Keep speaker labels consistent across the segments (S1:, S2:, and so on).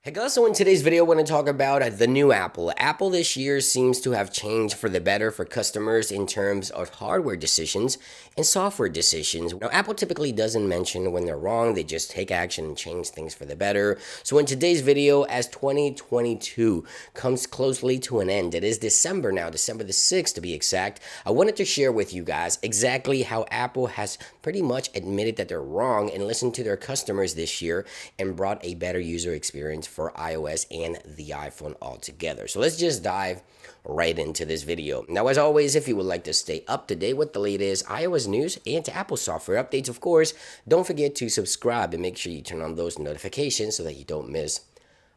S1: Hey guys, so in today's video, I want to talk about the new Apple. Apple this year seems to have changed for the better for customers in terms of hardware decisions and software decisions. Now, Apple typically doesn't mention when they're wrong, they just take action and change things for the better. So in today's video, as 2022 comes closely to an end, it is December now, December the 6th to be exact, I wanted to share with you guys exactly how Apple has pretty much admitted that they're wrong and listened to their customers this year and brought a better user experience for iOS and the iPhone altogether. So let's just dive right into this video. Now, as always, if you would like to stay up to date with the latest iOS news and Apple software updates, of course, don't forget to subscribe and make sure you turn on those notifications so that you don't miss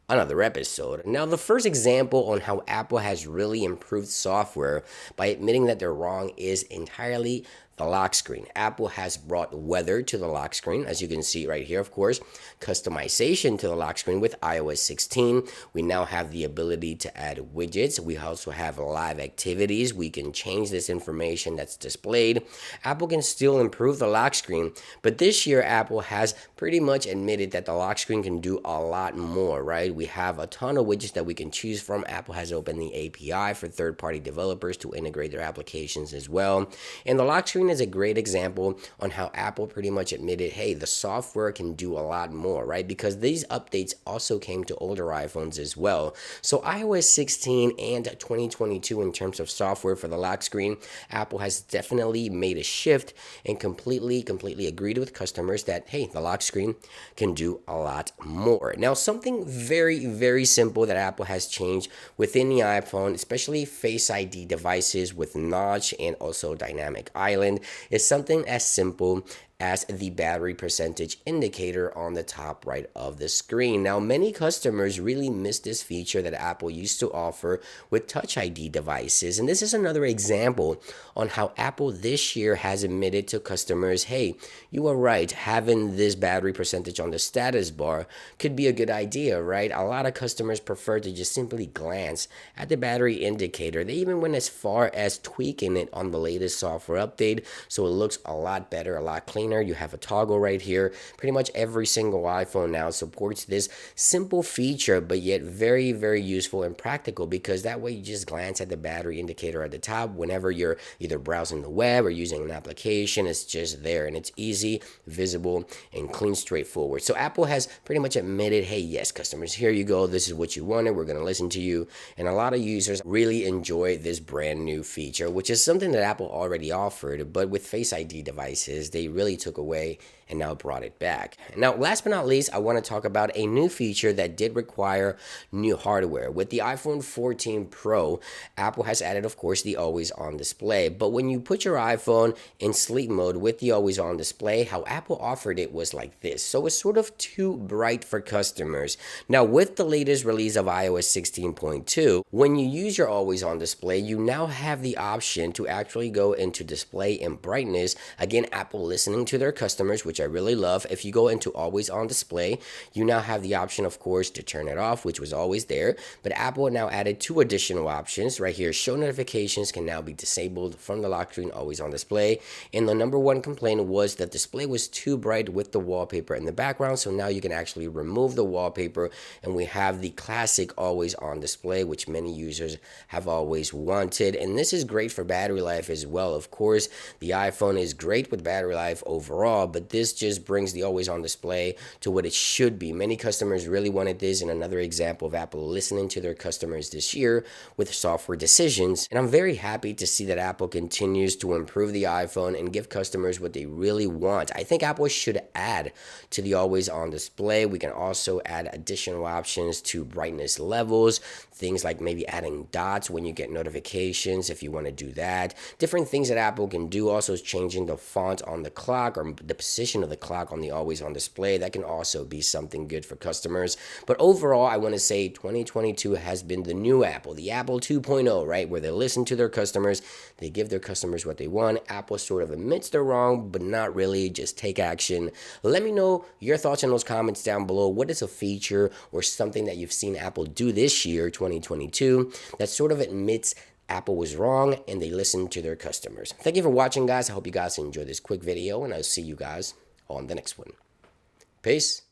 S1: another episode. Now, the first example on how Apple has really improved software by admitting that they're wrong is entirely the lock screen. Apple has brought weather to the lock screen, as you can see right here, of course, customization to the lock screen with iOS 16. We now have the ability to add widgets. We also have live activities. We can change this information that's displayed. Apple can still improve the lock screen, but this year Apple has pretty much admitted that the lock screen can do a lot more, right? We have a ton of widgets that we can choose from. Apple has opened the API for third-party developers to integrate their applications as well. And the lock screen is a great example on how Apple pretty much admitted, hey, the software can do a lot more, right? Because these updates also came to older iPhones as well. So iOS 16 and 2022 in terms of software for the lock screen, Apple has definitely made a shift and completely agreed with customers that, hey, the lock screen can do a lot more. Now, something very simple that Apple has changed within the iPhone, especially Face ID devices with notch and also dynamic island, is something as simple as the battery percentage indicator on the top right of the screen. Now, many customers really miss this feature that Apple used to offer with Touch ID devices. And this is another example on how Apple this year has admitted to customers, hey, you are right, having this battery percentage on the status bar could be a good idea, right? A lot of customers prefer to just simply glance at the battery indicator. They even went as far as tweaking it on the latest software update so it looks a lot better, a lot cleaner. You have a toggle right here. Pretty much every single iPhone now supports this simple feature, but yet very useful and practical, because that way you just glance at the battery indicator at the top whenever you're either browsing the web or using an application. It's just there and it's easy, visible, and clean, straightforward. So Apple has pretty much admitted, hey, yes, customers, here you go. This is what you wanted. We're going to listen to you. And a lot of users really enjoy this brand new feature, which is something that Apple already offered, but with Face ID devices, they really took away and now brought it back. Now, last but not least, I want to talk about a new feature that did require new hardware. With the iPhone 14 Pro, Apple has added, of course, the always on display. But when you put your iPhone in sleep mode with the always on display, how Apple offered it was like this. So it's sort of too bright for customers. Now, with the latest release of iOS 16.2, when you use your always on display, you now have the option to actually go into display and brightness. Again, Apple listening to their customers, which I really love. If you go into always on display, you now have the option, of course, to turn it off, which was always there. But Apple now added two additional options right here. Show notifications can now be disabled from the lock screen always on display. And the number one complaint was that display was too bright with the wallpaper in the background. So now you can actually remove the wallpaper and we have the classic always on display, which many users have always wanted. And this is great for battery life as well. Of course, the iPhone is great with battery life overall, but this just brings the always on display to what it should be. Many customers really wanted this, and another example of Apple listening to their customers this year with software decisions. And I'm very happy to see that Apple continues to improve the iPhone and give customers what they really want. I think Apple should add to the always on display. We can also add additional options to brightness levels, things like maybe adding dots when you get notifications if you want to do that. Different things that Apple can do. Also is changing the font on the clock or the position of the clock on the always on display. That can also be something good for customers. But overall, I want to say 2022 has been the new Apple, the Apple 2.0, right? Where they listen to their customers, they give their customers what they want. Apple sort of admits they're wrong, but not really, just take action. Let me know your thoughts in those comments down below. What is a feature or something that you've seen Apple do this year, 2022, that sort of admits Apple was wrong and they listened to their customers? Thank you for watching, guys. I hope you guys enjoyed this quick video, and I'll see you guys on the next one. Peace.